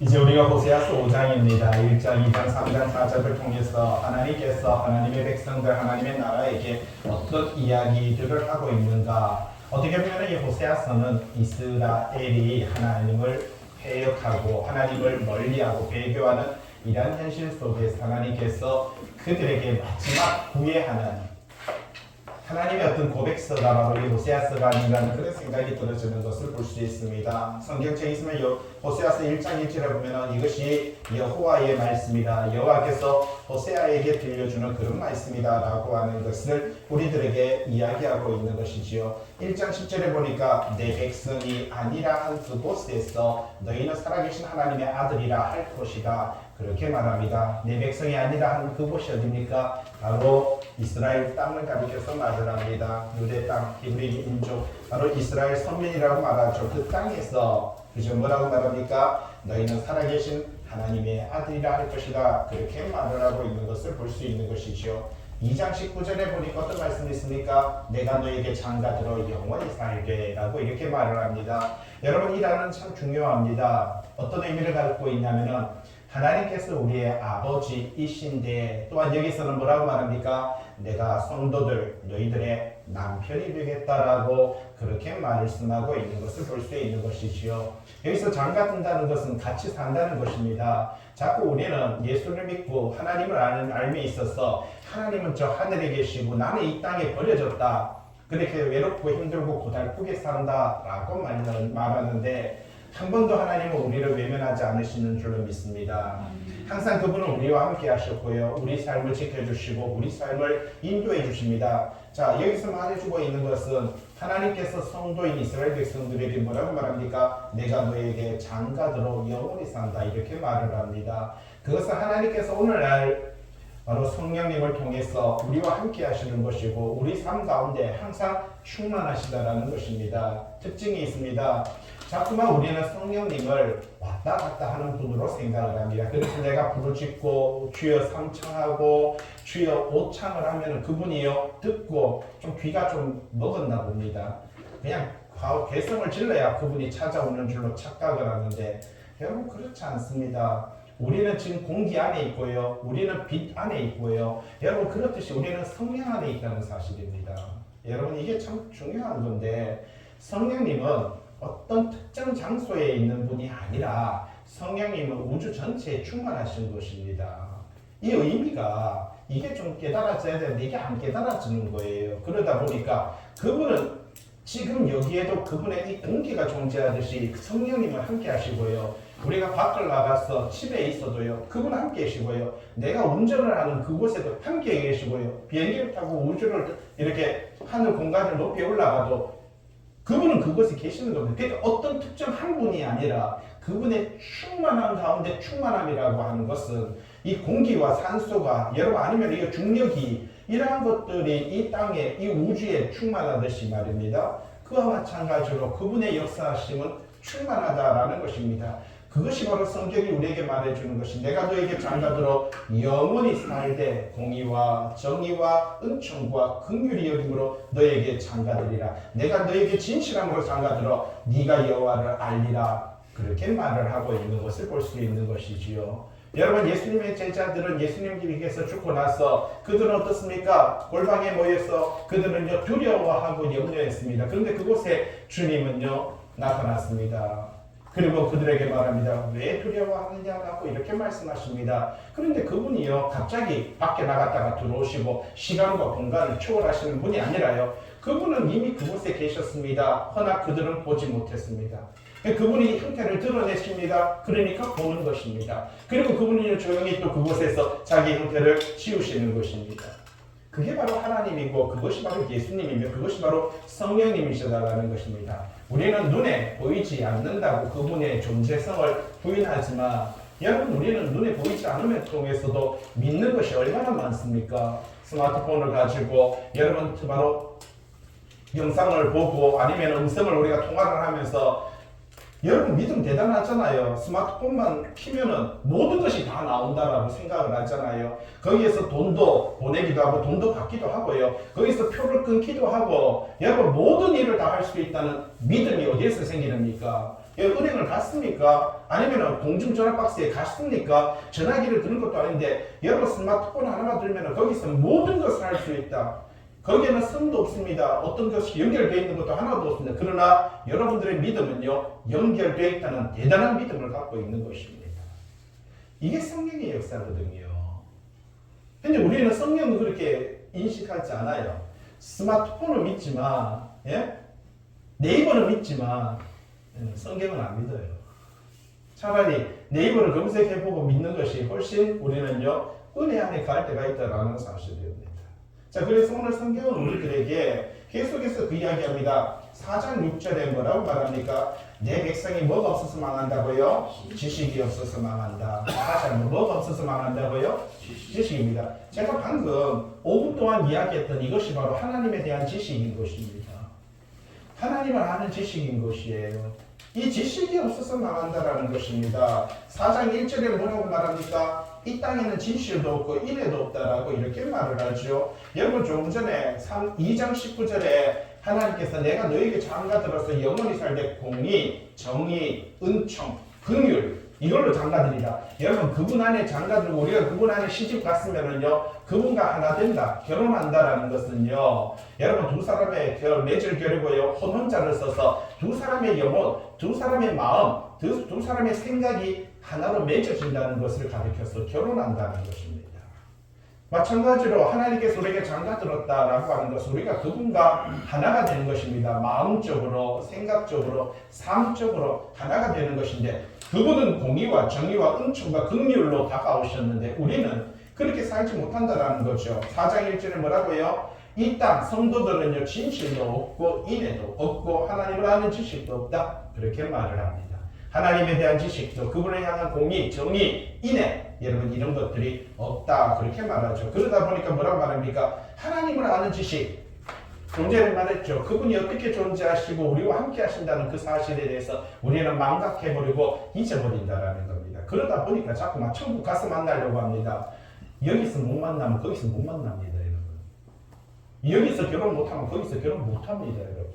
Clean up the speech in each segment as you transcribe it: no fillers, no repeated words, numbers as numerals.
이제 우리가 호세아서 5장입니다. 1장, 2장, 3장, 4장을 통해서 하나님께서 하나님의 백성들, 하나님의 나라에게 어떤 이야기들을 하고 있는가. 어떻게 보면 이 호세아서는 이스라엘이 하나님을 회역하고 하나님을 멀리하고 배교하는 이러한 현실 속에서 하나님께서 그들에게 마지막 구애하는 하나님의 어떤 고백서가 바로 이 호세아서가 아닌가는 그런 생각이 들어지는 것을 볼 수 있습니다. 성경책에 있으면 호세아서 1장 1절에 보면 이것이 여호와의 말씀이다. 여호와께서 호세아에게 들려주는 그런 말씀이다 라고 하는 것을 우리들에게 이야기하고 있는 것이지요. 1장 10절에 보니까 내 백성이 아니라 한 그곳에서 너희는 살아계신 하나님의 아들이라 할 것이다. 그렇게 말합니다. 내 백성이 아니라 한 그곳이 어디입니까? 바로 이스라엘 땅을 가리켜서 말을 합니다. 유대 땅, 히브리 민족, 바로 이스라엘 선민이라고 말하죠. 그 땅에서 그저 뭐라고 말합니까? 너희는 살아계신 하나님의 아들이라 할 것이다. 그렇게 말을 하고 있는 것을 볼 수 있는 것이죠. 2장 19절에 보니까 어떤 말씀이 있습니까? 내가 너에게 장가들어 영원히 살게 라고 이렇게 말을 합니다. 여러분 이 단어는 참 중요합니다. 어떤 의미를 갖고 있냐면은 하나님께서 우리의 아버지이신데 또한 여기서는 뭐라고 말합니까? 내가 성도들 너희들의 남편이 되겠다라고 그렇게 말씀하고 있는 것을 볼 수 있는 것이지요. 여기서 장가든다는 것은 같이 산다는 것입니다. 자꾸 우리는 예수를 믿고 하나님을 아는 알미 있어서 하나님은 저 하늘에 계시고 나는 이 땅에 버려졌다. 그렇게 외롭고 힘들고 고달프게 산다라고 말하는데 한 번도 하나님은 우리를 외면하지 않으시는 줄로 믿습니다. 항상 그분은 우리와 함께 하셨고요. 우리 삶을 지켜주시고 우리 삶을 인도해 주십니다. 자, 여기서 말해주고 있는 것은 하나님께서 성도인 이스라엘 백성들에게 뭐라고 말합니까? 내가 너에게 장가들어 영원히 산다. 이렇게 말을 합니다. 그것은 하나님께서 오늘날 바로 성령님을 통해서 우리와 함께 하시는 것이고 우리 삶 가운데 항상 충만하시다라는 것입니다. 특징이 있습니다. 자꾸만 우리는 성령님을 왔다 갔다 하는 분으로 생각을 합니다. 그래서 내가 부르짖고 주여 삼창하고 주여 오창을 하면 그분이요 듣고 좀 귀가 좀 먹었나 봅니다. 그냥 개성을 질러야 그분이 찾아오는 줄로 착각을 하는데 여러분 그렇지 않습니다. 우리는 지금 공기 안에 있고요. 우리는 빛 안에 있고요. 여러분 그렇듯이 우리는 성령 안에 있다는 사실입니다. 여러분 이게 참 중요한 건데 성령님은 어떤 특정 장소에 있는 분이 아니라 성령님은 우주 전체에 충만하신 것입니다. 이 의미가 이게 좀 깨달아져야 되는데 이게 안 깨달아지는 거예요. 그러다 보니까 그분은 지금 여기에도 그분의 이 공기가 존재하듯이 성령님은 함께 하시고요. 우리가 밖을 나가서 집에 있어도요. 그분 함께 계시고요. 내가 운전을 하는 그곳에도 함께 계시고요. 비행기를 타고 우주를 이렇게 하늘 공간을 높이 올라가도 그분은 그곳에 계시는 겁니다. 그러니까 어떤 특정 한 분이 아니라 그분의 충만한 가운데 충만함이라고 하는 것은 이 공기와 산소가 여러분 아니면 이 중력이 이러한 것들이 이 땅에 이 우주에 충만하듯이 말입니다. 그와 마찬가지로 그분의 역사하심은 충만하다라는 것입니다. 그것이 바로 성경이 우리에게 말해주는 것이 내가 너에게 장가들어 영원히 살되 공의와 정의와 은총과 긍휼이 여김으로 너에게 장가들이라. 내가 너에게 진실함으로 장가들어 네가 여호와를 알리라. 그렇게 말을 하고 있는 것을 볼 수 있는 것이지요. 여러분 예수님의 제자들은 예수님께서 죽고 나서 그들은 어떻습니까? 골방에 모여서 그들은요 두려워하고 염려했습니다. 그런데 그곳에 주님은요 나타났습니다. 그리고 그들에게 말합니다. 왜 두려워하느냐라고 이렇게 말씀하십니다. 그런데 그분이요 갑자기 밖에 나갔다가 들어오시고 시간과 공간을 초월하시는 분이 아니라요. 그분은 이미 그곳에 계셨습니다. 허나 그들은 보지 못했습니다. 그분이 형태를 드러내십니다. 그러니까 보는 것입니다. 그리고 그분이 조용히 또 그곳에서 자기 형태를 지우시는 것입니다. 그게 바로 하나님이고 그것이 바로 예수님이며 그것이 바로 성령님이시다라는 것입니다. 우리는 눈에 보이지 않는다고 그분의 존재성을 부인하지만 여러분 우리는 눈에 보이지 않음을 통해서도 믿는 것이 얼마나 많습니까? 스마트폰을 가지고 여러분 바로 영상을 보고 아니면 음성을 우리가 통화를 하면서 여러분 믿음 대단하잖아요. 스마트폰만 키면은 모든 것이 다 나온다라고 생각을 하잖아요. 거기에서 돈도 보내기도 하고 돈도 받기도 하고요. 거기서 표를 끊기도 하고 여러분 모든 일을 다 할 수 있다는 믿음이 어디에서 생기십니까? 은행을 갔습니까? 아니면 공중전화 박스에 갔습니까? 전화기를 드는 것도 아닌데 여러분 스마트폰 하나만 들면 거기서 모든 것을 할 수 있다. 거기에는 선도 없습니다. 어떤 것이 연결되어 있는 것도 하나도 없습니다. 그러나 여러분들의 믿음은요, 연결되어 있다는 대단한 믿음을 갖고 있는 것입니다. 이게 성령의 역사거든요. 근데 우리는 성령을 그렇게 인식하지 않아요. 스마트폰을 믿지만, 예? 네이버는 믿지만, 성경은 안 믿어요. 차라리 네이버를 검색해보고 믿는 것이 훨씬 우리는요, 은혜 안에 갈 때가 있다는 사실입니다. 자, 그래서 오늘 성경은 우리들에게 계속해서 그 이야기합니다. 4장 6절에 뭐라고 말합니까? 내 백성이 뭐가 없어서 망한다고요? 지식이 없어서 망한다. 다시 한번 뭐가 없어서 망한다고요? 지식입니다. 제가 방금 5분 동안 이야기했던 이것이 바로 하나님에 대한 지식인 것입니다. 하나님을 아는 지식인 것이에요. 이 지식이 없어서 망한다라는 것입니다. 4장 1절에 뭐라고 말합니까? 이 땅에는 진실도 없고 인애도 없다라고 이렇게 말을 하죠. 여러분 조금 전에 2장 19절에 하나님께서 내가 너에게 장가들어서 영원히 살되 공의, 정의, 은총, 긍휼 이걸로 장가들이라. 여러분 그분 안에 장가들고 우리가 그분 안에 시집 갔으면은요 그분과 하나 된다, 결혼한다라는 것은요 여러분 두 사람의 맺을 결이고요 혼혼자를 써서 두 사람의 영혼, 두 사람의 마음, 두 사람의 생각이 하나로 맺어진다는 것을 가리켜서 결혼한다는 것입니다. 마찬가지로 하나님께서 우리에게 장가들었다라고 하는 것은 우리가 그분과 하나가 되는 것입니다. 마음적으로, 생각적으로, 삶적으로 하나가 되는 것인데 그분은 공의와 정의와 은총과 긍휼로 다가오셨는데 우리는 그렇게 살지 못한다라는 거죠. 4장 1절에 뭐라고요? 이 땅 성도들은요 진실도 없고 인애도 없고 하나님을 아는 지식도 없다. 그렇게 말을 합니다. 하나님에 대한 지식도 그분을 향한 공의, 정의, 인애 여러분 이런 것들이 없다. 그렇게 말하죠. 그러다 보니까 뭐라고 말합니까? 하나님을 아는 지식. 좀 전에 말했죠. 그분이 어떻게 존재하시고 우리와 함께 하신다는 그 사실에 대해서 우리는 망각해버리고 잊어버린다라는 겁니다. 그러다 보니까 자꾸만 천국 가서 만나려고 합니다. 여기서 못 만나면 거기서 못 만납니다. 여러분. 여기서 결혼 못하면 거기서 결혼 못합니다. 여러분.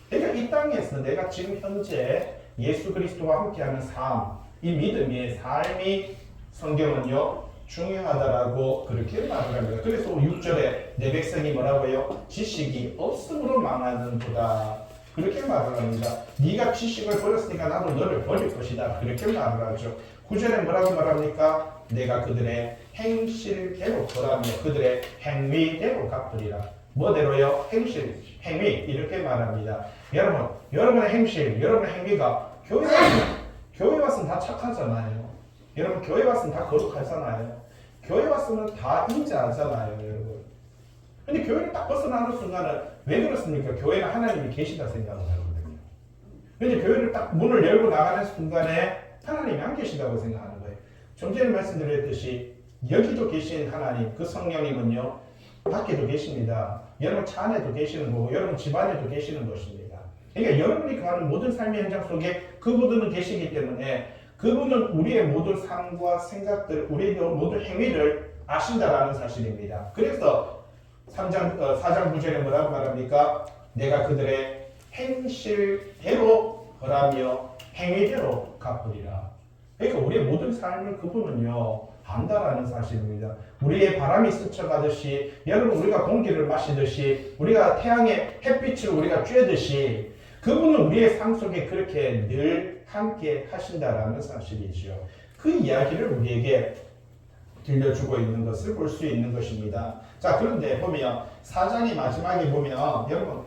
그러니까 이 땅에서 내가 지금 현재 예수 그리스도와 함께하는 삶, 이 믿음의 삶이 성경은요 중요하다라고 그렇게 말을 합니다. 그래서 6절에 내 백성이 뭐라고요? 지식이 없음으로 망하는도다. 그렇게 말을 합니다. 네가 지식을 버렸으니까 나도 너를 버릴 것이다. 그렇게 말을 하죠. 9절에 뭐라고 말합니까? 내가 그들의 행실대로 벌하며 그들의 행위대로 갚으리라. 뭐대로요? 행실, 행위 이렇게 말합니다. 여러분의 행실, 여러분의 행위가 교회 왔으면 다 착하잖아요. 여러분 교회 왔으면 다 거룩하잖아요. 교회 왔으면 다 인자하잖아요. 여러분. 근데 교회를 딱 벗어나는 순간은 왜 그렇습니까? 교회는 하나님이 계시다 생각을 하거든요. 근데 교회를 딱 문을 열고 나가는 순간에 하나님이 안 계시다고 생각하는 거예요. 좀 전에 말씀드렸듯이 여기도 계신 하나님, 그 성령님은요 밖에도 계십니다. 여러분 차 안에도 계시는 거고 여러분 집 안에도 계시는 것입니다. 그러니까 여러분이 가는 모든 삶의 현장 속에 그분은 계시기 때문에 그분은 우리의 모든 삶과 생각들, 우리의 모든 행위를 아신다라는 사실입니다. 그래서 4장 9절에 뭐라고 말합니까? 내가 그들의 행실대로 벌하며 행위대로 갚으리라. 그러니까 우리의 모든 삶을 그분은요 안다라는 사실입니다. 우리의 바람이 스쳐가듯이 여러분 우리가 공기를 마시듯이 우리가 태양의 햇빛을 우리가 쬐듯이 그분은 우리의 삶 속에 그렇게 늘 함께 하신다라는 사실이죠. 그 이야기를 우리에게 들려주고 있는 것을 볼 수 있는 것입니다. 자, 그런데 보면 4장의 마지막에 보면 여러분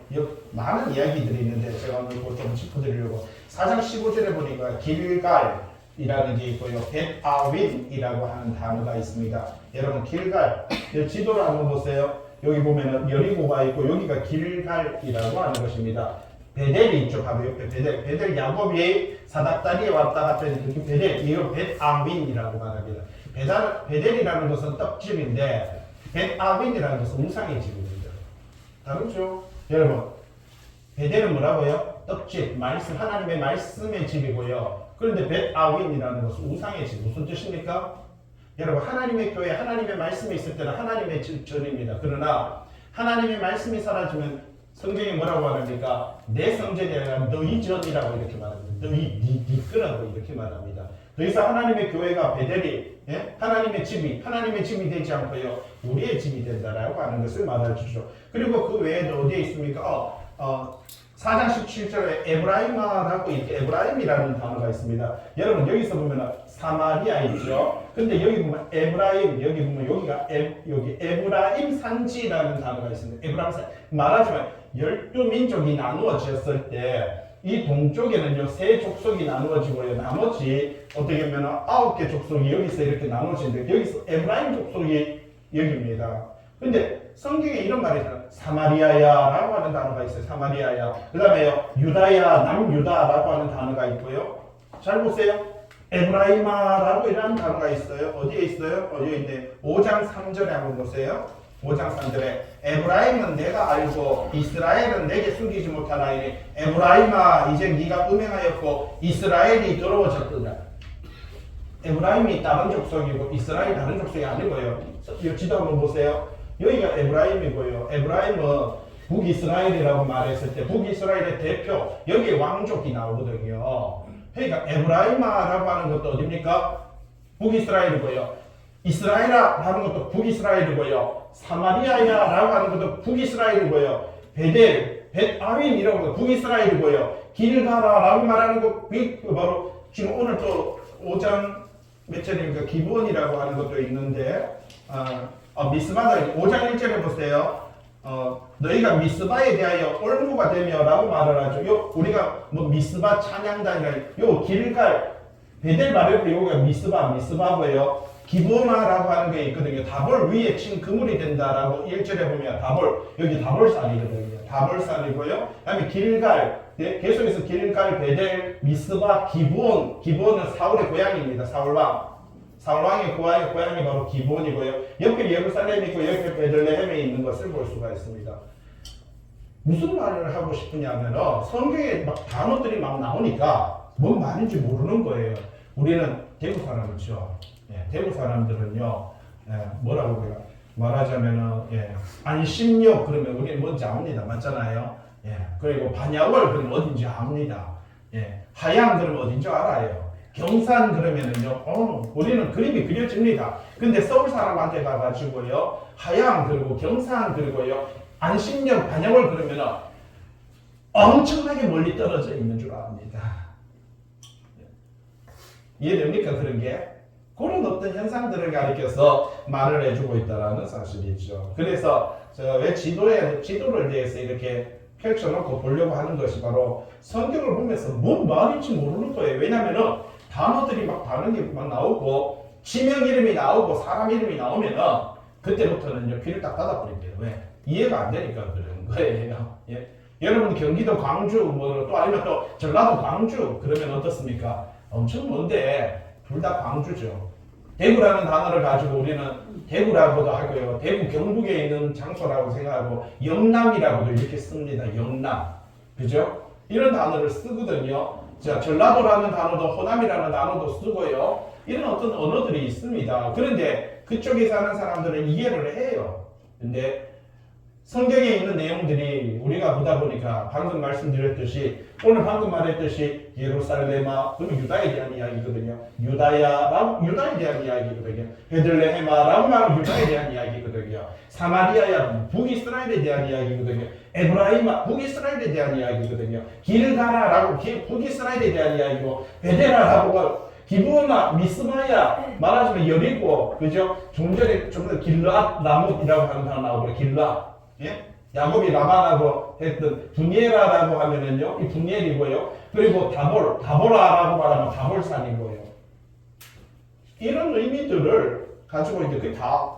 많은 이야기들이 있는데 제가 오늘 좀 짚어드리려고 4장 15절에 보니까 길갈이라는 게 있고요. 벳아윈이라고 하는 단어가 있습니다. 여러분 길갈 지도를 한번 보세요. 여기 보면은 여리고가 있고 여기가 길갈이라고 하는 것입니다. 베델이 있죠. 바로 옆에 베델 야곱이 사닥다리에 왔다 갔다 했는데 그 베델 이걸 벳아윈이라고 말합니다. 베델이라는 것은 떡집인데 벳아윈이라는 것은 우상의 집입니다. 다르죠? 여러분 베델은 뭐라고요? 떡집, 말씀, 하나님의 말씀의 집이고요. 그런데 벳아윈이라는 것은 우상의 집. 무슨 뜻입니까? 여러분, 하나님의 교회, 하나님의 말씀이 있을 때는 하나님의 전입니다. 그러나 하나님의 말씀이 사라지면 성경이 뭐라고 말합니까? 내 성전이 아니라 너희 전이라고 이렇게 말합니다. 네 거라고 이렇게 말합니다. 더 이상 하나님의 교회가 베델이 하나님의 집이 되지 않고요. 우리의 집이 된다라고 하는 것을 말해주죠. 그리고 그 외에도 어디에 있습니까? 4장 17절에 에브라임이라고 이렇게 에브라임이라는 단어가 있습니다. 여러분 여기서 보면 사마리아 있죠. 근데 여기 보면 에브라임 여기 보면 여기 에브라임 산지라는 단어가 있습니다. 에브라임 산 말하자면 12민족이 나누어졌을 때 이 동쪽에는요 3족속이 나누어지고요. 나머지 어떻게 보면 9개 족속이 여기서 이렇게 나누어지는데 여기서 에브라임 족속이 여기입니다. 근데 성경에 이런 말이 있잖아요. 사마리아야라고 하는 단어가 있어요. 사마리아야. 그 다음에요. 유다야, 남유다라고 하는 단어가 있고요. 잘 보세요. 에브라임아라고 이라는 단어가 있어요. 어디에 있어요? 여기 있네. 5장 3절에 한번 보세요. 5장 3절에 에브라임은 내가 알고 이스라엘은 내게 숨기지 못하나이니 에브라임아 이제 네가 음행하였고 이스라엘이 더러워졌더라. 에브라임이 다른 족속이고 이스라엘이 다른 족속이 아니고요. 이 지도 한번 보세요. 여기가 에브라임이고요. 에브라임은 북이스라엘이라고 말했을 때 북이스라엘의 대표 여기에 왕족이 나오거든요. 그러니까 에브라임아라고 하는 것도 어딥니까? 북이스라엘이고요. 이스라엘이라는 것도 북이스라엘이고요. 사마리아야라고 하는 것도 북이스라엘이고요. 베델, 벳아윈이라고 하는 것도 북이스라엘이고요. 길가라라고 말하는 것 바로 지금 오늘 또 5장 몇 절입니까? 기브온이라고 하는 것도 있는데 미스바다 5장 1절에 보세요. 너희가 미스바에 대하여 올무가 되며 라고 말을 하죠. 우리가 뭐 미스바 찬양단이라 요 길갈 베델 말고 요가 미스바고요. 기브오나라고 하는 게 있거든요. 다볼 위에 친 그물이 된다라고 1절에 보면 여기 다볼산이거든요. 다볼산이고요. 그 다음에 길갈 계속해서 길갈, 베델, 미스바, 기브온은 사울의 고향입니다. 사울왕의 고향이 바로 기브온이고요. 옆에 예루살렘이 있고 옆에 베들레헴에 있는 것을 볼 수가 있습니다. 무슨 말을 하고 싶으냐면 성경에 막 단어들이 막 나오니까 뭔 말인지 모르는 거예요. 우리는 대구 사람이죠. 대구 사람들은요, 뭐라고 말하자면은, 안심역 그러면 우리는 뭔지 압니다. 맞잖아요. 그리고 반야월 그러면 어딘지 압니다. 하양 그러면 어딘지 알아요. 경산 그러면은요, 우리는 그림이 그려집니다. 근데 서울 사람한테 가가지고요, 하양 그리고 경산 그리고요, 안심역 반야월 그러면은 엄청나게 멀리 떨어져 있는 줄 압니다. 이해됩니까? 그런 게? 그런 어떤 현상들을 가리켜서 말을 해주고 있다는 사실이죠. 그래서 제가 왜 지도를 대해서 이렇게 펼쳐놓고 보려고 하는 것이 바로 성경을 보면서 뭔 말인지 모르는 거예요. 왜냐면은 단어들이 막 다른 게 막 나오고 지명 이름이 나오고 사람 이름이 나오면은 그때부터는요 귀를 딱 닫아버린대요. 왜? 이해가 안 되니까 그런 거예요. 여러분 경기도 광주 뭐 또 아니면 또 전라도 광주 그러면 어떻습니까? 엄청 먼데 둘 다 광주죠. 대구라는 단어를 가지고 우리는 대구라고도 하고요. 대구 경북에 있는 장소라고 생각하고 영남이라고도 이렇게 씁니다. 영남. 그죠? 이런 단어를 쓰거든요. 자, 전라도라는 단어도 호남이라는 단어도 쓰고요. 이런 어떤 언어들이 있습니다. 그런데 그쪽에 사는 사람들은 이해를 해요. 근데 성경에 있는 내용들이 우리가 보다 보니까 방금 말씀드렸듯이 오늘 방금 말했듯이 예루살렘아 그러면 유다에 대한 이야기거든요. 유다에 대한 이야기거든요. 베들레헴아라고 말하면 유다에 대한 이야기거든요. 사마리아야 북이스라엘에 대한 이야기거든요. 에브라임아 북이스라엘에 대한 이야기거든요. 길가라라고 북이스라엘에 대한 이야기고 베데라라고 기브오나 미스마야 말하자면 여리고 그죠? 좀 전에 길라 라못이라고 하는 단어 나오고 길라 야곱이 라반하고 했던 분예라라고 하면은요, 이 분예이고요. 그리고 다보라라고 말하면 다볼산이고요. 이런 의미들을 가지고 있는데 그게 다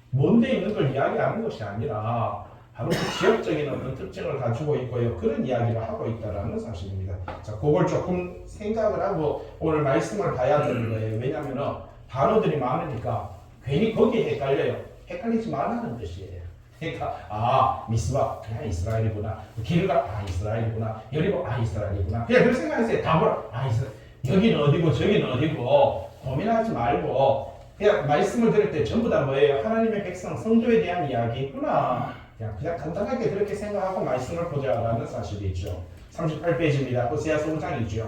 뭔데 있는 걸 이야기하는 것이 아니라 바로 그 지역적인 어떤 특징을 가지고 있고요. 그런 이야기를 하고 있다는 사실입니다. 자, 그걸 조금 생각을 하고 오늘 말씀을 봐야 되는 거예요. 왜냐하면 단어들이 많으니까 괜히 거기에 헷갈려요. 헷갈리지 말라는 뜻이에요. 그러니까 미스바 그냥 이스라엘이구나, 길가 이스라엘이구나, 여리고 이스라엘이구나, 그냥 그렇게 생각했어요. 다 보라 이스라엘. 여기는 어디고 저기는 어디고 고민하지 말고 그냥 말씀을 들을 때 전부 다 뭐예요? 하나님의 백성 성도에 대한 이야기구나. 그냥 간단하게 그렇게 생각하고 말씀을 보자라는 사실이죠. 38페이지입니다. 호세아서 5장이죠.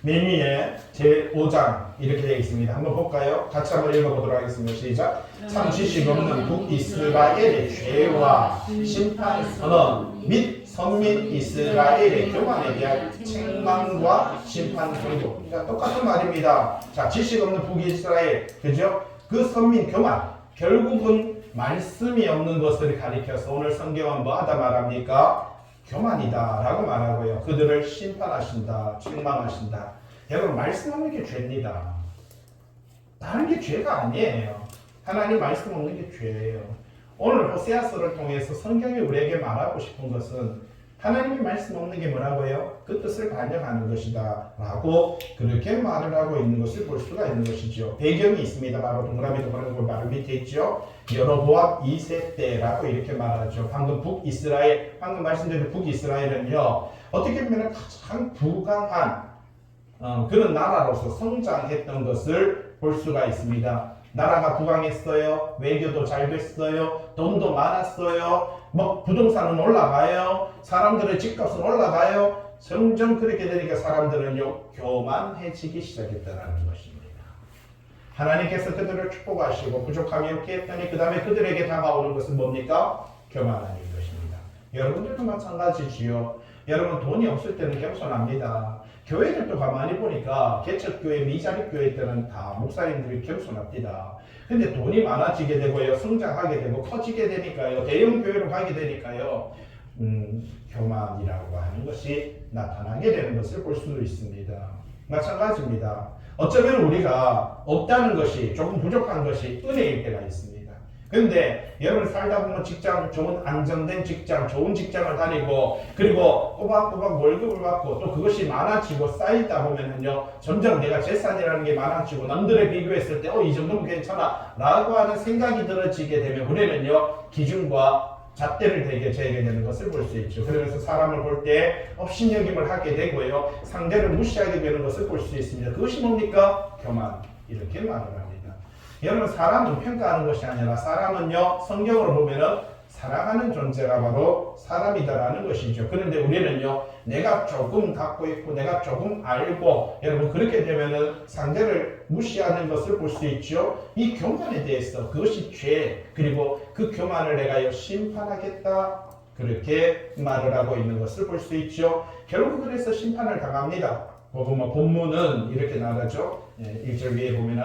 맨 위에 제5장 이렇게 되어 있습니다. 한번 볼까요? 같이 한번 읽어보도록 하겠습니다. 시작. 참 지식 없는 북이스라엘의 죄와 심판 선언 및 선민 이스라엘의 교만에 대한 책망과 심판 경고. 똑같은 말입니다. 자, 지식 없는 북이스라엘, 그죠? 그 선민 교만, 결국은 말씀이 없는 것을 가리켜서 오늘 성경은 뭐 하다 말합니까? 교만이다 라고 말하고요. 그들을 심판하신다, 책망하신다. 여러분, 말씀 없는 게 죄입니다. 다른 게 죄가 아니에요. 하나님 말씀 없는 게 죄예요. 오늘 호세아서를 통해서 성경이 우리에게 말하고 싶은 것은 하나님의 말씀 없는 게 뭐라고요? 그 뜻을 반영하는 것이다 라고 그렇게 말을 하고 있는 것을 볼 수가 있는 것이죠. 배경이 있습니다. 바로 동그라미 바로 밑에 있죠. 여로보암 2세 때라고 이렇게 말하죠. 방금 북이스라엘, 방금 말씀드린 북이스라엘은요, 어떻게 보면 가장 부강한 그런 나라로서 성장했던 것을 볼 수가 있습니다. 나라가 부강했어요. 외교도 잘 됐어요. 돈도 많았어요. 뭐 부동산은 올라가요. 사람들의 집값은 올라가요. 점점 그렇게 되니까 사람들은요, 교만해지기 시작했다는 것입니다. 하나님께서 그들을 축복하시고 부족함이 없게 했더니 그 다음에 그들에게 다가오는 것은 뭡니까? 교만한 것입니다. 여러분들도 마찬가지지요. 여러분 돈이 없을 때는 겸손합니다. 교회들도 가만히 보니까 개척교회, 미자립교회 때는 다 목사님들이 겸손합니다. 근데 돈이 많아지게 되고요, 성장하게 되고 커지게 되니까요, 대형 교회로 가게 되니까요, 교만이라고 하는 것이 나타나게 되는 것을 볼 수도 있습니다. 마찬가지입니다. 어쩌면 우리가 없다는 것이, 조금 부족한 것이 은혜일 때가 있습니다. 근데 여러분 살다 보면 직장, 좋은 안정된 직장, 좋은 직장을 다니고 그리고 꼬박꼬박 월급을 받고 또 그것이 많아지고 쌓이다 보면은요, 점점 내가 재산이라는 게 많아지고 남들에 비교했을 때 이 정도면 괜찮아 라고 하는 생각이 들어지게 되면 우리는요, 기준과 잣대를 대게 재게 되는 것을 볼 수 있죠. 그러면서 사람을 볼 때 업신여김을 하게 되고요, 상대를 무시하게 되는 것을 볼 수 있습니다. 그것이 뭡니까? 교만. 이렇게 말을 합니다. 여러분, 사람은 평가하는 것이 아니라 사람은요, 성경으로 보면은 사랑하는 존재가 바로 사람이다라는 것이죠. 그런데 우리는요, 내가 조금 갖고 있고 내가 조금 알고, 여러분 그렇게 되면은 상대를 무시하는 것을 볼 수 있죠. 이 교만에 대해서 그것이 죄, 그리고 그 교만을 내가 심판하겠다, 그렇게 말을 하고 있는 것을 볼 수 있죠. 결국 그래서 심판을 당합니다. 본문은 이렇게 나가죠. 1절 위에 보면은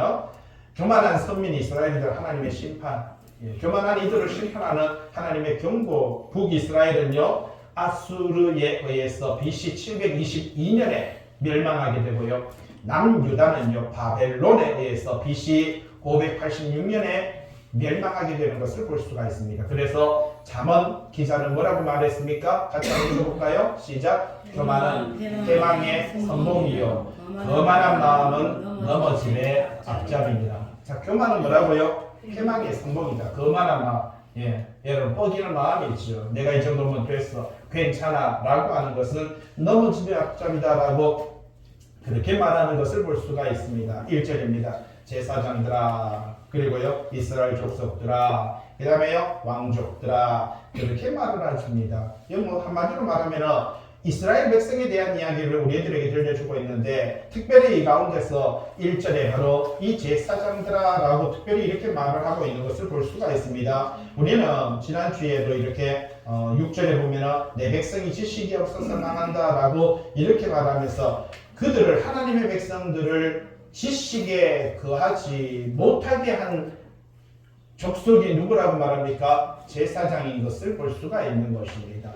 교만한 선민 이스라엘들 하나님의 심판, 교만한 이들을 심판하는 하나님의 경고. 북이스라엘은요, 아수르에 의해서 BC 722년에 멸망하게 되고요, 남유다는요, 바벨론에 의해서 BC 586년에 멸망하게 되는 것을 볼 수가 있습니다. 그래서 잠언 기자는 뭐라고 말했습니까? 같이 한번 읽어볼까요? 시작. 교만은 패망의 선봉이요, 거만한 마음은 넘어짐의 앞잡이입니다. 자, 교만은 뭐라고요? 패망의 선봉이다. 거만한 마음. 여러분, 뻐기는 마음이 있죠. 내가 이 정도면 됐어, 괜찮아 라고 하는 것은 넘어짐의 앞잡이다 라고 그렇게 말하는 것을 볼 수가 있습니다. 1절입니다. 제사장들아, 그리고요, 이스라엘 족속들아, 그 다음에요, 왕족들아, 그렇게 말을 하십니다. 뭐 한마디로 말하면 이스라엘 백성에 대한 이야기를 우리들에게 들려주고 있는데, 특별히 이 가운데서 1절에 바로 이 제사장들아 라고 특별히 이렇게 말을 하고 있는 것을 볼 수가 있습니다. 우리는 지난주에도 이렇게 6절에 보면 내 백성이 지식이 없어서 망한다 라고 이렇게 말하면서 그들을, 하나님의 백성들을 지식에 거하지 못하게 한 족속이 누구라고 말합니까? 제사장인 것을 볼 수가 있는 것입니다.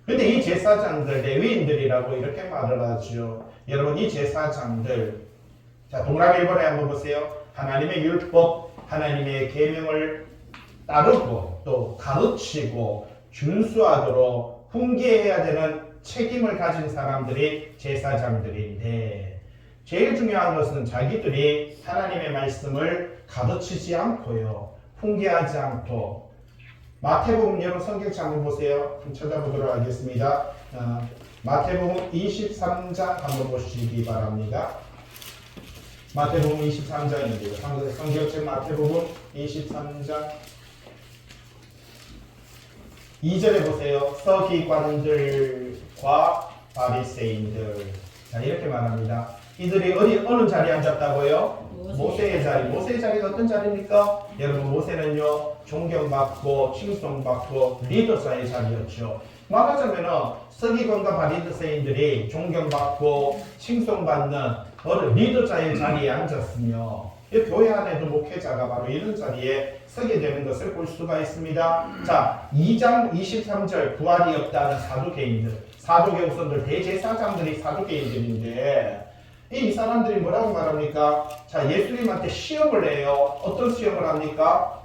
근데 이 제사장들, 레위인들이라고 이렇게 말을 하죠. 여러분, 이 제사장들, 자, 동그라미 1번에 한번 보세요. 하나님의 율법, 하나님의 계명을 따르고 또 가르치고 준수하도록 훈계해야 되는 책임을 가진 사람들이 제사장들인데, 제일 중요한 것은 자기들이 하나님의 말씀을 가르치지 않고요, 풍기하지 않고. 마태복음 여러분 성경책 한번 보세요. 한번 찾아보도록 하겠습니다. 마태복음 23장 한번 보시기 바랍니다. 마태복음 23장입니다. 성경책 마태복음 23장 2절에 보세요. 서기관들과 바리새인들. 자, 이렇게 말합니다. 이들이 어느 자리에 앉았다고요? 모세의 자리. 모세의 자리가 어떤 자리입니까? 여러분, 모세는요, 존경받고 칭송받고 리더자의 자리였죠. 말하자면 서기관과 바리새인들이 존경받고 칭송받는 어느 리더자의 자리에 앉았으며, 이 교회 안에도 목회자가 바로 이런 자리에 서게 되는 것을 볼 수가 있습니다. 자, 2장 23절 부활이 없다는 사두개인들, 사두개 후손들, 대제사장들이 사두개인들인데, 이 사람들이 뭐라고 말합니까? 자, 예수님한테 시험을 해요. 어떤 시험을 합니까?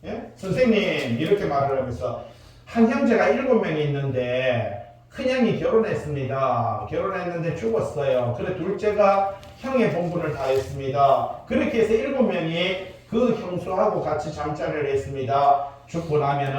예? 선생님, 이렇게 말을 하면서, 한 형제가 7명이 있는데 큰 형이 결혼했습니다. 결혼했는데 죽었어요. 그래 둘째가 형의 본분을 다했습니다. 그렇게 해서 7명이 그 형수하고 같이 잠자리를 했습니다. 죽고 나면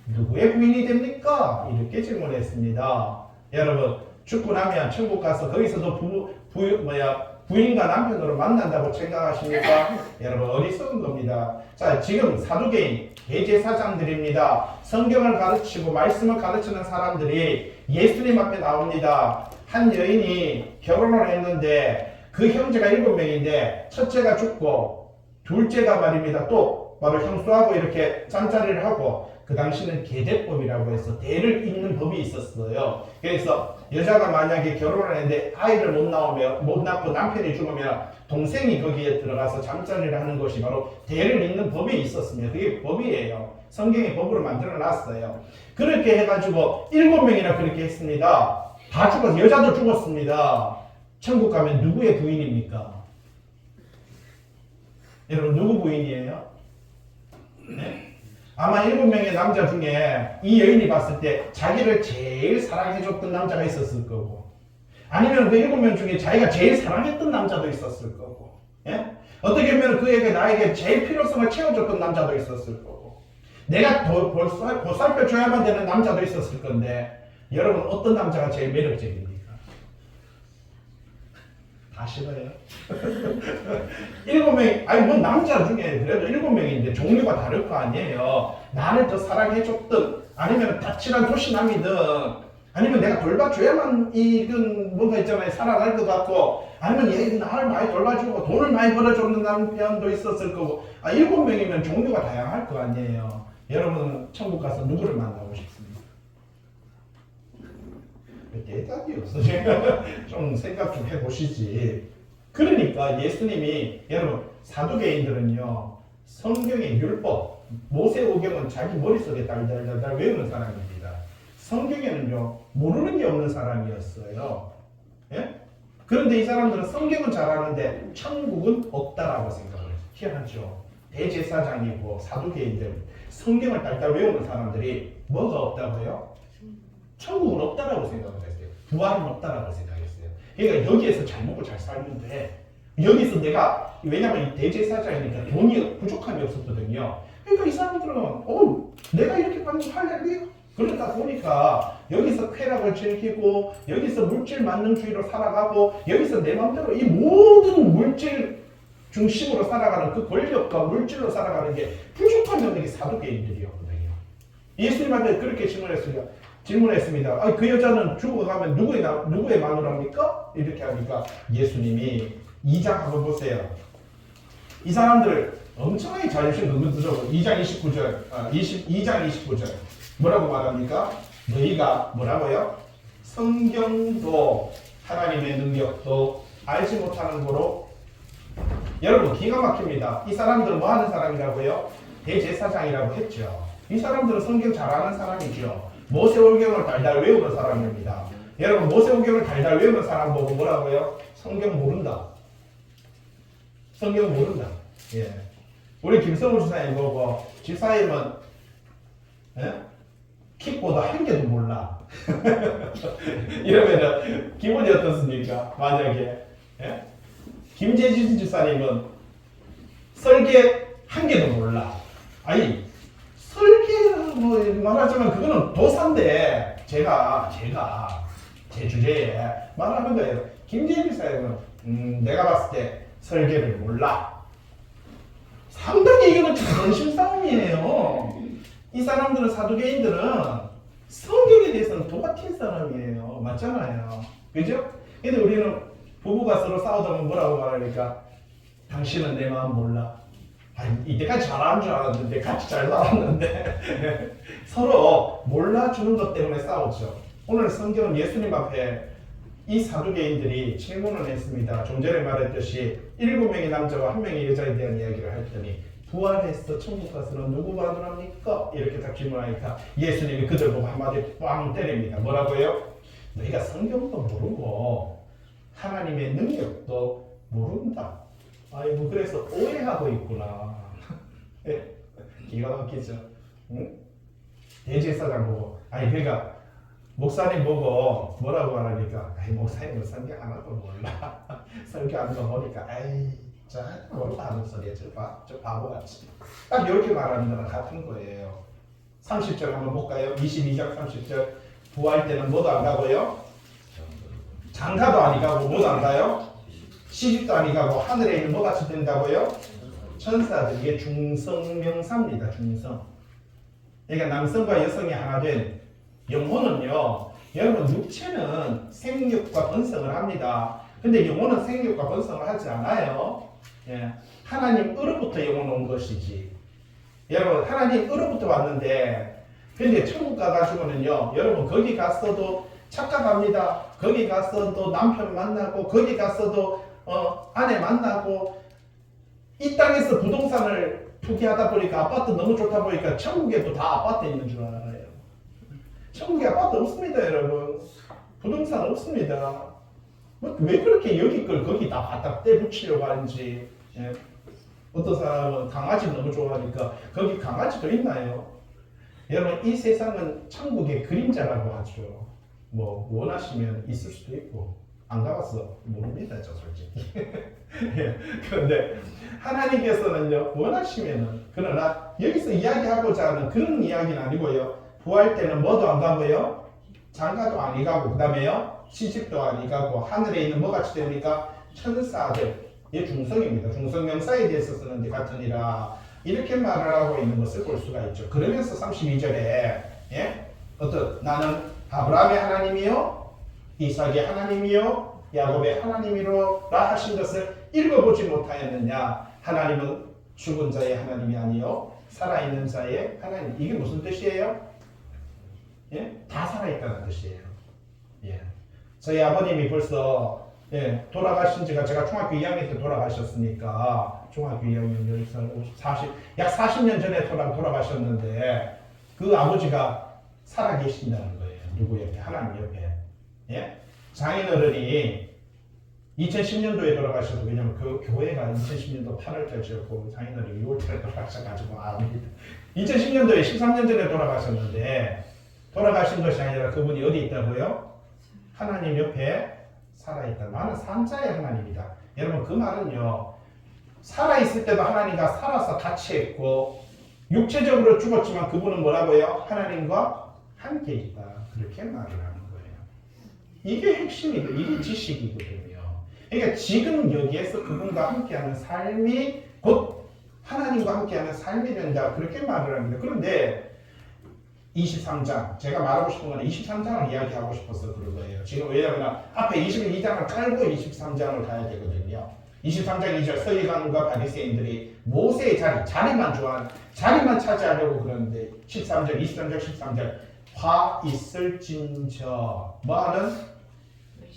누구의 부인이 됩니까? 이렇게 질문했습니다. 여러분, 죽고 나면 천국 가서 거기서도 부인과 남편으로 만난다고 생각하십니까? 여러분, 어리석은 겁니다. 자, 지금 사두개인, 대제사장들입니다. 성경을 가르치고 말씀을 가르치는 사람들이 예수님 앞에 나옵니다. 한 여인이 결혼을 했는데 그 형제가 7명인데 첫째가 죽고 둘째가 말입니다. 또 바로 형수하고 이렇게 잠자리를 하고, 그 당시는 계대법이라고 해서 대를 잇는 법이 있었어요. 그래서 여자가 만약에 결혼을 했는데 아이를 못 낳고 남편이 죽으면 동생이 거기에 들어가서 잠자리를 하는 것이 바로 대를 잇는 법이 있었습니다. 그게 법이에요. 성경이 법으로 만들어 놨어요. 그렇게 해가지고 7명이나 그렇게 했습니다. 다 죽어서 여자도 죽었습니다. 천국 가면 누구의 부인입니까? 여러분, 누구 부인이에요? 네? 아마 7명의 남자 중에 이 여인이 봤을 때 자기를 제일 사랑해줬던 남자가 있었을 거고, 아니면 그 7명 중에 자기가 제일 사랑했던 남자도 있었을 거고, 예? 어떻게 보면 그에게 나에게 제일 필요성을 채워줬던 남자도 있었을 거고, 내가 보살펴줘야만 되는 남자도 있었을 건데, 여러분 어떤 남자가 제일 매력적입니까? 다 싫어요. 7명, 아니 뭐 남자 중에 그래도 7명인데 종류가 다를 거 아니에요. 나를 더 사랑해줬든, 아니면 다칠한 도시남이든, 아니면 내가 돌봐줘야만 이건 뭔가 있잖아요, 살아갈 것 같고, 아니면 얘 나를 많이 돌봐주고 돈을 많이 벌어주는 남편도 있었을 거고, 7명이면 종류가 다양할 거 아니에요. 여러분 천국 가서 누구를 만나고 싶습니까? 대답이 없어. 좀 생각 좀 해보시지. 그러니까 예수님이, 여러분 사두개인들은요, 성경의 율법, 모세오경은 자기 머릿속에 달달달달 외우는 사람입니다. 성경에는요 모르는 게 없는 사람이었어요. 예? 그런데 이 사람들은 성경은 잘 아는데 천국은 없다라고 생각을 해요. 희한하죠. 대제사장이고 사두개인들, 성경을 달달 외우는 사람들이 뭐가 없다고요? 천국은 없다라고 생각을 했어요. 부활은 없다라고 생각했어요. 그러니까 여기에서 잘 먹고 잘 살면 돼. 여기서 내가, 왜냐면 이 대제사장이니까 돈이 부족함이 없었거든요. 그러니까 이 사람들은 내가 이렇게 받는 할렐루야. 그러다 보니까 여기서 쾌락을 즐기고, 여기서 물질 만능주의로 살아가고, 여기서 내 마음대로 이 모든 물질 중심으로 살아가는 그 권력과 물질로 살아가는 게 부족한 영역이 사두개인들이었거든요. 예수님한테 그렇게 질문했습니다. 그 여자는 죽어가면 누구의 마누라입니까? 이렇게 하니까 예수님이 2장 한번 보세요. 이 사람들 엄청나게 자존심 넘어들고 2장 29절 뭐라고 말합니까? 너희가 뭐라고요? 성경도 하나님의 능력도 알지 못하는 거로. 여러분 기가 막힙니다. 이 사람들은 뭐 하는 사람이라고요? 대제사장이라고 했죠. 이 사람들은 성경 잘 아는 사람이죠. 모세오경을 달달 외우는 사람입니다. 여러분 모세오경을 달달 외우는 사람 보고 뭐라고요? 성경 모른다. 성경 모른다. 예. 우리 김성우 지사님 보고, 지사님은 킥보드 한 개도 몰라. 이러면은 기분이 어떻습니까? 만약에 김재진 지사님은 설계 한 개도 몰라. 아니 설계 뭐 말하자면 그거는 도사인데 제가 제 주제에 말하는 거예요. 김재일 사회는 내가 봤을 때 설계를 몰라. 상당히 이거는 자존심 싸움이에요. 이 사람들은 사두개인들은 성경에 대해서는 도가 튄 사람이에요. 맞잖아요. 그죠? 근데 우리는 부부가 서로 싸우다 보면 뭐라고 말하니까 당신은 내 마음 몰라. 이때까지 잘하는 줄 알았는데 같이 잘 살았는데 서로 몰라주는 것 때문에 싸우죠. 오늘 성경은 예수님 앞에 이 사두개인들이 질문을 했습니다. 좀 전에 말했듯이 7명의 남자와 1명의 여자에 대한 이야기를 했더니 부활해서 천국 가서는 누구 받으랍니까? 이렇게 딱 질문하니까 예수님이 그들 보고 한마디 빵 때립니다. 뭐라고요? 너희가 성경도 모르고 하나님의 능력도 모른다. 아이고 그래서 오해하고 있구나. 기가 막히죠. 응? 대제사장 보고 그러니까 목사님 보고 뭐라고 말하니까 목사님은 설교 안 하고 몰라. 설교하는 거 보니까 모르고 하는 소리야. 저 바보같이. 딱 이렇게 말하는 거랑 같은 거예요. 30절 한번 볼까요? 22장 30절. 부활 때는 뭐도 안 가고요. 장가도 안 가고 뭐도 안 가요. 시집도 안 가고 하늘에 있는 뭐 같이 된다고요? 천사들. 이게 중성명사입니다. 중성. 그러니까 남성과 여성이 하나 된 영혼은요. 여러분 육체는 생육과 번성을 합니다. 근데 영혼은 생육과 번성을 하지 않아요. 예. 하나님으로부터 영혼 온 것이지. 여러분 하나님으로부터 왔는데 근데 천국 가가지고는요. 여러분 거기 갔어도 착각합니다. 거기 가서도 남편 만나고 거기 가서도 아내 만나고 이 땅에서 부동산을 투기하다 보니까 아파트 너무 좋다 보니까 천국에도 다 아파트 있는 줄 알아요. 천국에 아파트 없습니다, 여러분. 부동산 없습니다. 왜 그렇게 여기 걸 거기 다 갖다 떼붙이려고 하는지. 예. 어떤 사람은 강아지 너무 좋아하니까 거기 강아지도 있나요? 여러분 이 세상은 천국의 그림자라고 하죠. 뭐 원하시면 있을 수도 있고 안 가봤어 모릅니다 저 솔직히. 그런데 하나님께서는요 원하시면은 그러나 여기서 이야기하고자 하는 그런 이야기는 아니고요. 부활 때는 뭐도 안 가고요. 장가도 안 가고 그 다음에요 시집도 안 가고 하늘에 있는 뭐 같이 됩니까? 천사들. 이게 중성입니다. 중성명사에 대해서 쓰는데 같으니라 이렇게 말을 하고 있는 것을 볼 수가 있죠. 그러면서 32절에 나는 아브라함의 하나님이요 이삭의 하나님이요 야곱의 하나님이로라 하신 것을 읽어보지 못하였느냐. 하나님은 죽은 자의 하나님이 아니요 살아있는 자의 하나님. 이게 무슨 뜻이에요? 다 살아있다는 뜻이에요. 저희 아버님이 벌써 돌아가신 지가 제가 중학교 2학년 때 돌아가셨으니까 중학교 2학년 10살, 40, 약 40년 전에 돌아가셨는데 그 아버지가 살아계신다는 거예요. 누구 옆에? 하나님 옆에. 장인어른이 2010년도에 돌아가셔서 왜냐면 그 교회가 2010년도 8월달이었고 장인어른이 6월달에 돌아가셔가지고 2010년도에 13년 전에 돌아가셨는데 돌아가신 것이 아니라 그분이 어디 있다고요? 하나님 옆에 살아있다. 나는 산자의 하나님이다. 여러분 그 말은요. 살아있을 때도 하나님과 살아서 같이 했고 육체적으로 죽었지만 그분은 뭐라고요? 하나님과 함께 있다. 그렇게 말을 하는 거예요. 이게 핵심이고 이게 지식이거든요. 그러니까 지금 여기에서 그분과 함께하는 삶이 곧 하나님과 함께하는 삶이 된다. 그렇게 말을 합니다. 그런데 23장, 제가 말하고 싶은 건 23장을 이야기하고 싶어서 그런 거예요. 지금 왜냐하면 앞에 22장을 깔고 23장을 가야 되거든요. 23장 2절 서기관과 바리새인들이 모세의 자리만 자리만 차지하려고 그러는데 13절, 23절, 13절 화 있을진저 뭐하는?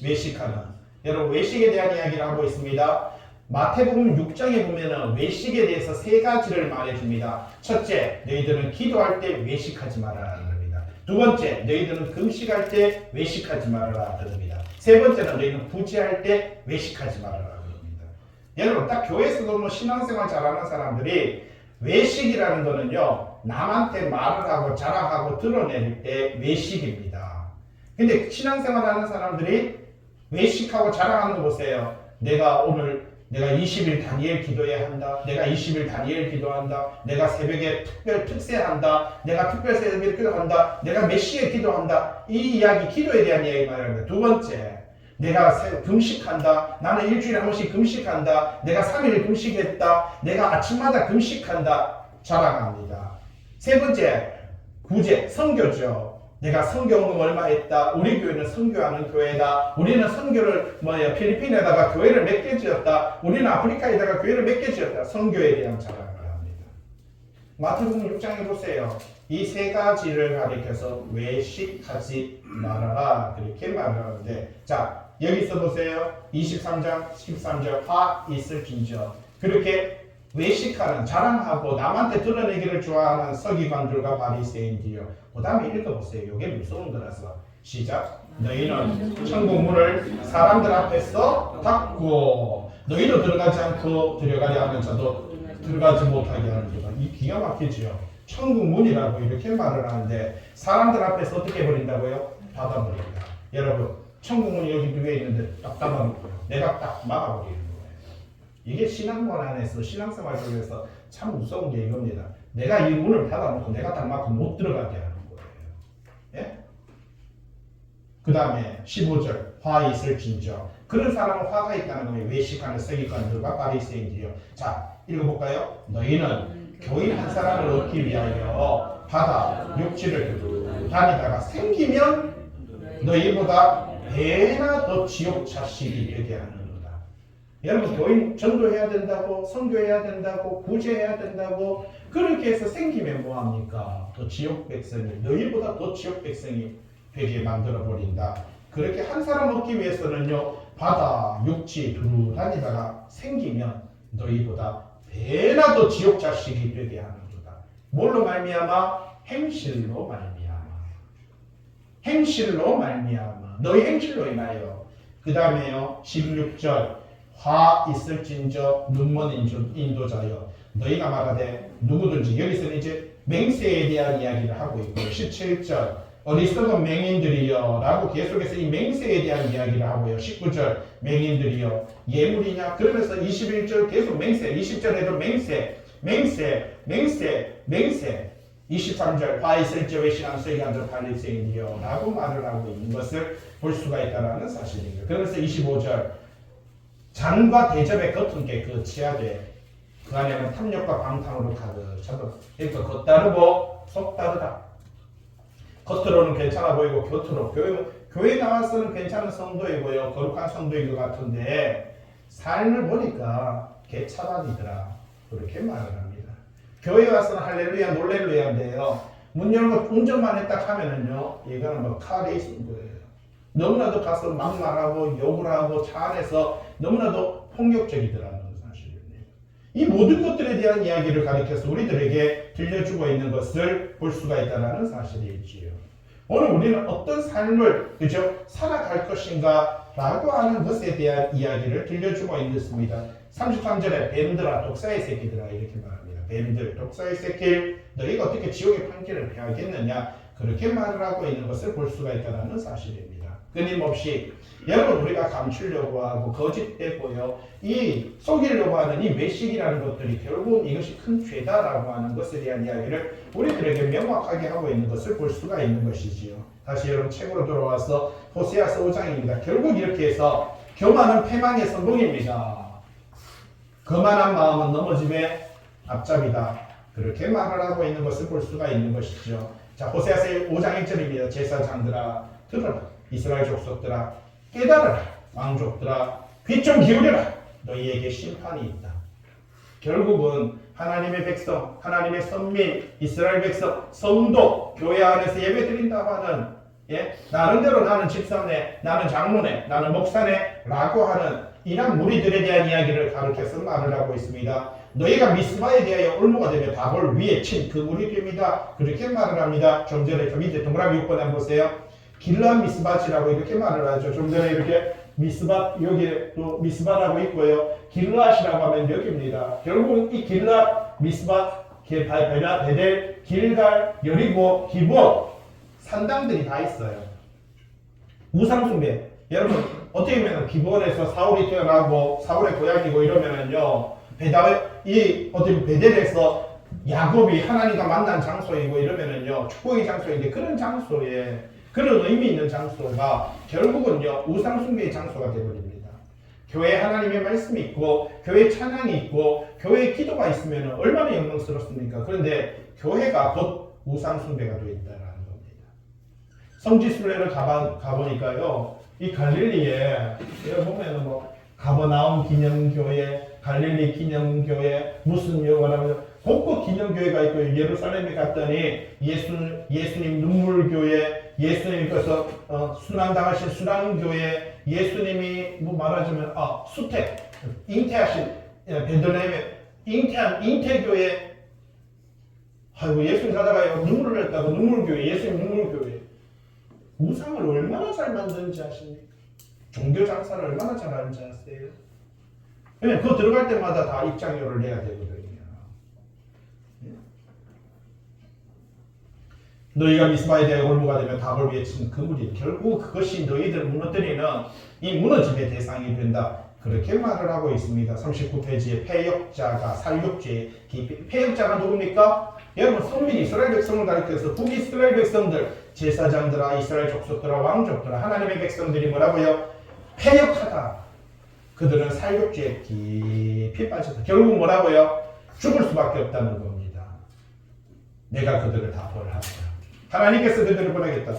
외식하는. 여러분 외식에 대한 이야기를 하고 있습니다. 마태복음 6장에 보면은 외식에 대해서 3가지를 말해줍니다. 첫째, 너희들은 기도할 때 외식하지 말아라 그럽니다. 두 번째, 너희들은 금식할 때 외식하지 말아라 그럽니다. 세 번째는 너희는 구제할 때 외식하지 말아라 그럽니다. 여러분 딱 교회에서도 뭐 신앙생활 잘하는 사람들이 외식이라는 거는요 남한테 말을 하고 자랑하고 드러낼 때 외식입니다. 근데 신앙생활 하는 사람들이 외식하고 자랑하는 거 보세요. 내가 오늘 내가 20일 다니엘 기도해야 한다. 내가 20일 다니엘 기도한다. 내가 새벽에 특별 특세한다. 내가 특별 새벽에 기도한다. 내가 몇 시에 기도한다. 이 이야기, 기도에 대한 이야기 말하는 거예요. 두 번째, 내가 금식한다. 나는 일주일에 한 번씩 금식한다. 내가 3일 금식했다. 내가 아침마다 금식한다. 자랑합니다. 세 번째, 구제, 선교죠. 내가 선교원금 얼마 했다. 우리 교회는 선교하는 교회다. 우리는 선교를 필리핀에다가 교회를 몇 개 지었다. 우리는 아프리카에다가 교회를 몇 개 지었다. 선교에 대한 자랑을 합니다. 마태복음 6장에 보세요. 이 세 가지를 가리켜서 외식하지 말아라. 그렇게 말하는데, 자 여기서 보세요. 23장 13절 화 있을진저. 그렇게 외식하는, 자랑하고 남한테 드러내기를 좋아하는 서기관들과 바리새인들이요. 그 다음에 읽어보세요. 이게 무서운 거라서. 시작. 너희는 천국 문을 사람들 앞에서 닫고 너희도 들어가지 않고 들어가려 하는 자도 들어가지 못하게 하는 거다. 이 기가 막히죠. 천국 문이라고 이렇게 말을 하는데 사람들 앞에서 어떻게 해버린다고요? 닫아버린다. 여러분, 천국 문이 여기 위에 있는데 딱 닫아놓고요. 내가 딱 막아버리는 거예요. 이게 신앙관 안에서, 신앙생활 속에서 참 무서운 게 이겁니다. 내가 이 문을 닫아놓고 내가 딱 막고 못 들어가게 하는 거예요. 예? 그 다음에 15절 화 있을진저. 그런 사람은 화가 있다는 거예요. 외식하는 서기관들과 바리새인들이요. 자, 읽어볼까요? 너희는 교인 한 사람을 얻기 위하여 바다 육지를 다니다가 생기면 너희보다 배나 더 지옥 자식이 되게 하는 거다. 여러분, 교인 전도해야 된다고, 선교해야 된다고, 구제해야 된다고 그렇게 해서 생기면 뭐합니까? 더 지옥 백성이, 너희보다 더 지옥 백성이 되게 만들어버린다. 그렇게 한 사람 얻기 위해서는요, 바다, 육지 두루 다니다가 생기면 너희보다 배나 더 지옥 자식이 되게 하는 거다. 뭘로 말미암아? 행실로 말미암아. 행실로 말미암아. 너희 행실로 인하여. 그 다음에요, 16절 화 있을진저 눈먼 인도자여. 너희가 말하되 누구든지, 여기서는 이제 맹세에 대한 이야기를 하고 있고요. 17절 어리석은 맹인들이여 라고 계속해서 이 맹세에 대한 이야기를 하고요. 19절 맹인들이여 예물이냐? 그러면서 21절 계속 맹세, 20절에도 맹세 23절 화 있을지 외식한 서기관들 바리새인이여 라고 말을 하고 있는 것을 볼 수가 있다는 사실이에요. 그래서 25절 잔과 대접의 겉은 깨끗이 하되 그 안에는 탐욕과 방탕으로 가득 차다. 그러니까 겉다르고 속다르다. 겉으로는 괜찮아 보이고 겉으로 교회 나와서는 괜찮은 성도이고요, 거룩한 성도인 것 같은데 삶을 보니까 개차반이더라. 그렇게 말을 합니다. 교회 와서는 할렐루야 놀렐루야인데요, 문 열고 운전만 했다 하면은요, 이거는 뭐 칼이 있는 거예요. 너무나도 가서 막말하고 욕을 하고 차 안에서 너무나도 폭력적이더라는 사실입니다. 이 모든 것들에 대한 이야기를 가리켜서 우리들에게 들려주고 있는 것을 볼 수가 있다는 사실이 있지요. 오늘 우리는 어떤 삶을 살아갈 것인가 라고 하는 것에 대한 이야기를 들려주고 있습니다. 33절에 뱀들아 독사의 새끼들아 이렇게 말합니다. 뱀들 독사의 새끼 너희가 어떻게 지옥의 판결을 피하겠느냐, 그렇게 말을 하고 있는 것을 볼 수가 있다는 사실입니다. 끊임없이 여러분, 우리가 감추려고 하고 거짓되고요, 이 속이려고 하는 이 외식이라는 것들이 결국 이것이 큰 죄다라고 하는 것에 대한 이야기를 우리들에게 명확하게 하고 있는 것을 볼 수가 있는 것이지요. 다시 여러분 책으로 돌아와서 호세아서 5장입니다. 결국 이렇게 해서 교만은 패망의 선봉입니다. 거만한 마음은 넘어짐의 앞잡이다. 그렇게 말을 하고 있는 것을 볼 수가 있는 것이죠. 자, 호세아서 5장 1절입니다. 제사장들아 들어라. 이스라엘 족속들아 깨달아라. 왕족들아 귀 좀 기울여라. 너희에게 심판이 있다. 결국은 하나님의 백성, 하나님의 선민, 이스라엘 백성, 성도, 교회 안에서 예배드린다고 하는, 나름대로 나는 집사네, 나는 장로네, 나는 목사네 라고 하는 이런 무리들에 대한 이야기를 가르쳐서 말을 하고 있습니다. 너희가 미스바에 대하여 올무가 되며 밥을 위에 친 그 무리들입니다. 그렇게 말을 합니다. 좀 전에 저 밑에 동그라미 6번에 한번 보세요. 길라 미스바치라고 이렇게 말을 하죠. 좀 전에 이렇게 미스바, 여기에 또 미스바라고 있고요. 길라시라고 하면 여기입니다. 결국 이 길라, 미스바, 베델, 길갈, 여리고, 기브온 산당들이 다 있어요. 우상숭배. 여러분 어떻게 보면 기본에서 사울이 태어나고 사울의 고향이고 이러면은요 이 어떻게 베델에서 야곱이 하나님과 만난 장소이고 이러면은요 축복의 장소인데 그런 장소에 그런 의미 있는 장소가 결국은요 우상숭배의 장소가 되어버립니다. 교회에 하나님의 말씀이 있고 교회에 찬양이 있고 교회에 기도가 있으면 얼마나 영광스럽습니까? 그런데 교회가 곧 우상숭배가 되어 있다는 겁니다. 성지순례를 가보니까요 이 갈릴리에 여기 보면은 뭐 가버나움 기념교회, 갈릴리 기념교회, 무슨 요거라면 곳곳 기념교회가 있고 예루살렘에 갔더니 예수님 눈물교회, 예수님께서 순환당하신 순환교회, 예수님이 뭐 말하자면 수태, 잉태하신 베들레헴의 잉태한 잉태교회. 아이고 예수님 가다가요 눈물을 흘렸다고 눈물교회, 예수님 눈물교회. 우상을 얼마나 잘 만드는지 아십니까? 종교 장사를 얼마나 잘하는지 아세요? 왜냐면 그거 들어갈 때마다 다 입장료를 내야 되거든요. 너희가 미스바에 대해 올무가 되면 답을 외친 그물이 결국 그것이 너희들 무너뜨리는 이 무너짐의 대상이 된다. 그렇게 말을 하고 있습니다. 39페이지에 패역자가 살육죄 깊이. 패역자가 누굽니까? 여러분 성민 이스라엘 백성을 가리켜서 북이스라엘 백성들, 제사장들아, 이스라엘 족속들아, 왕족들아, 하나님의 백성들이 뭐라고요? 패역하다. 그들은 살육죄에 깊이 빠졌다. 결국 뭐라고요? 죽을 수밖에 없다는 겁니다. 내가 그들을 다 벌하리라. 하나님께서 그들을 보내겠다.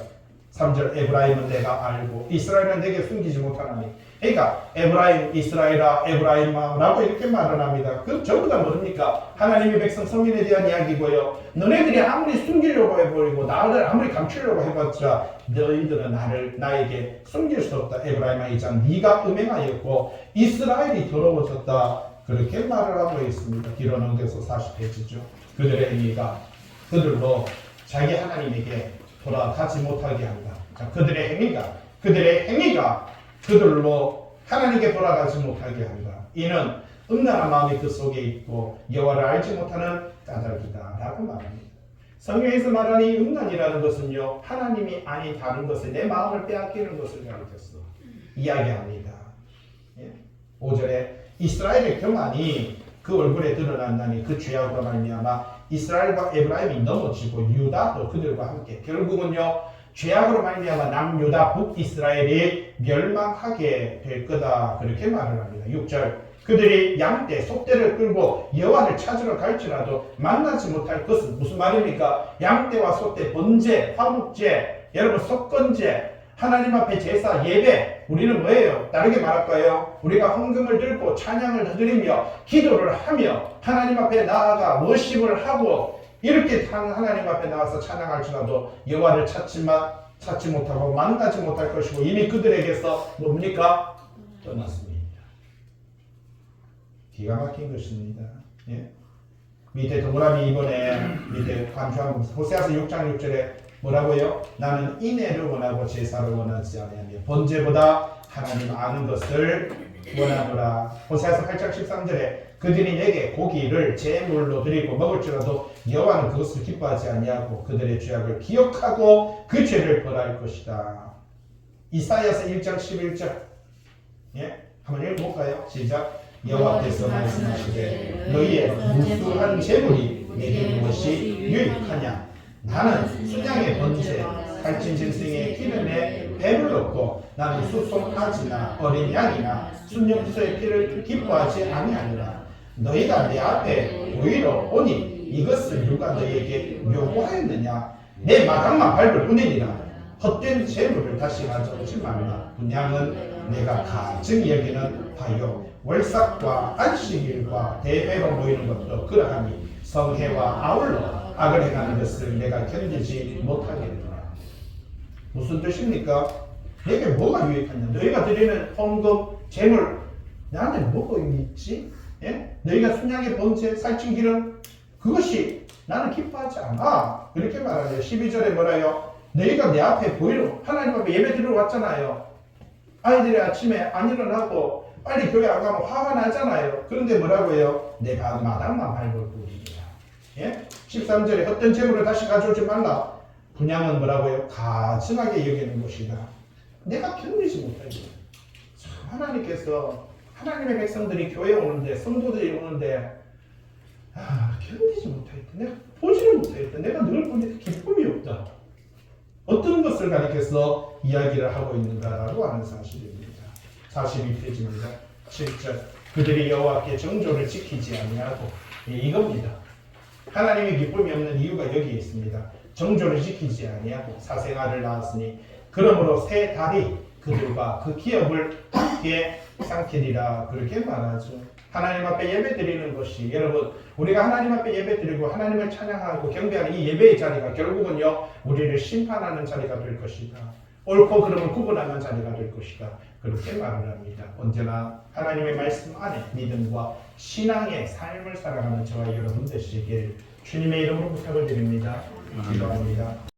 3절 에브라임은 내가 알고 이스라엘은 내게 숨기지 못하나니. 그러니까 에브라임, 이스라엘아, 에브라임아 라고 이렇게 말을 합니다. 그 전부 다 뭡니까? 하나님의 백성 성민에 대한 이야기고요. 너네들이 아무리 숨기려고 해버리고 나를 아무리 감추려고 해봤자 너희들은 나에게 숨길 수 없다. 에브라임아 2장 네가 음행하였고 이스라엘이 더러워졌다. 그렇게 말을 하고 있습니다. 뒤로 넘겨서 40페이지죠. 그들의 행위가 그들로 자기 하나님에게 돌아가지 못하게 한다. 자, 그들의 행위가 그들로 하나님께 돌아가지 못하게 한다. 이는 음란한 마음이 그 속에 있고 여호와를 알지 못하는 까닭이다 라고 말합니다. 성경에서 말하는 이 음란이라는 것은요 하나님이 아닌 다른 것에 내 마음을 빼앗기는 것을 가리켜서 이야기합니다. 5절에 이스라엘의 교만이 그 얼굴에 드러난다니 그 죄악으로 말미암아 이스라엘과 에브라임이 넘어지고 유다도 그들과 함께 결국은요 죄악으로 말미암아 남유다 북이스라엘이 멸망하게 될 거다 그렇게 말을 합니다. 6절 그들이 양떼 소떼를 끌고 여호와를 찾으러 갈지라도 만나지 못할 것은 무슨 말입니까? 양떼와 소떼 번제 화목제 여러분 속건제 하나님 앞에 제사 예배 우리는 뭐예요? 다르게 말할까요? 우리가 헌금을 들고 찬양을 드리며 기도를 하며 하나님 앞에 나아가 워십을 하고 이렇게 하나님 앞에 나와서 찬양할지라도 여호와를 찾지 못하고 만나지 못할 것이고 이미 그들에게서 뭡니까? 떠났습니다. 기가 막힌 것입니다. 예? 밑에 동그라미 이번에 밑에 간주한 거 호세아서 6장 6절에 뭐라고요? 나는 인애를 원하고 제사를 원하지 않으며 번제보다 하나님 아는 것을 원하노라. 호세아서 8장 13절에 그들이 내게 고기를 제물로 드리고 먹을지라도 여호와는 그것을 기뻐하지 아니하고 그들의 죄악을 기억하고 그 죄를 벌할 것이다. 이사야서 1장 11절 예? 한번 읽어볼까요? 시작. 여호와께서 말씀하시되 너희의 무수한 제물이 내게 무엇이 유익하냐? 나는 순양의 번제 살찐 짐승의 기름에 배를 넣고 나는 수송아지나 어린 양이나 순염소의 피를 기뻐하지 아니하니라. 너희가 내 앞에 보이러 오니 이것을 누가 너희에게 요구하였느냐? 내 마당만 밟을 뿐이니라. 헛된 재물을 다시 가져오지 말라. 분양은 내가 가증히 여기는 바요 월삭과 안식일과 대회로 모이는 것도 그러하니 성회와 아울러 악을 행하는 것을 내가 견디지 못하겠노라. 무슨 뜻입니까? 내게 뭐가 유익하냐? 너희가 드리는 헌금, 재물 나한테 뭐가 있지? 예? 너희가 순양의 번제, 살찐 기름 그것이 나는 기뻐하지 않아. 이렇게 말하죠. 12절에 뭐라요? 너희가 내 앞에 보이러 하나님 앞에 예배 드리러 왔잖아요. 아이들이 아침에 안 일어나고 빨리 교회 안 가면 화가 나잖아요. 그런데 뭐라고 해요? 내 마당만 밟을 뿐이야. 예? 13절에 헛된 재물을 다시 가져오지 말라. 분양은 뭐라고 해요? 가증하게 여기는 것이다. 내가 견디지 못하지. 하나님께서 하나님의 백성들이 교회 오는데 성도들이 오는데 견디지 못하겠다. 내가 보지를 못하겠다. 내가 늘 보니까 기쁨이 없다. 어떤 것을 가리켜서 이야기를 하고 있는가라고 하는 사실입니다. 42페이지입니다. 7절 그들이 여호와께 정조를 지키지 아니하고 이겁니다. 하나님의 기쁨이 없는 이유가 여기에 있습니다. 정조를 지키지 아니하고 사생아를 낳았으니 그러므로 새 달이 그들과 그 기업을 함께 삼키리라 그렇게 말하죠. 하나님 앞에 예배드리는 것이 여러분 우리가 하나님 앞에 예배드리고 하나님을 찬양하고 경배하는 이 예배의 자리가 결국은요 우리를 심판하는 자리가 될 것이다. 옳고 그름을 구분하는 자리가 될 것이다. 그렇게 말을 합니다. 언제나 하나님의 말씀 안에 믿음과 신앙의 삶을 살아가는 저와 여러분 되시길 주님의 이름으로 부탁을 드립니다. 기도합니다.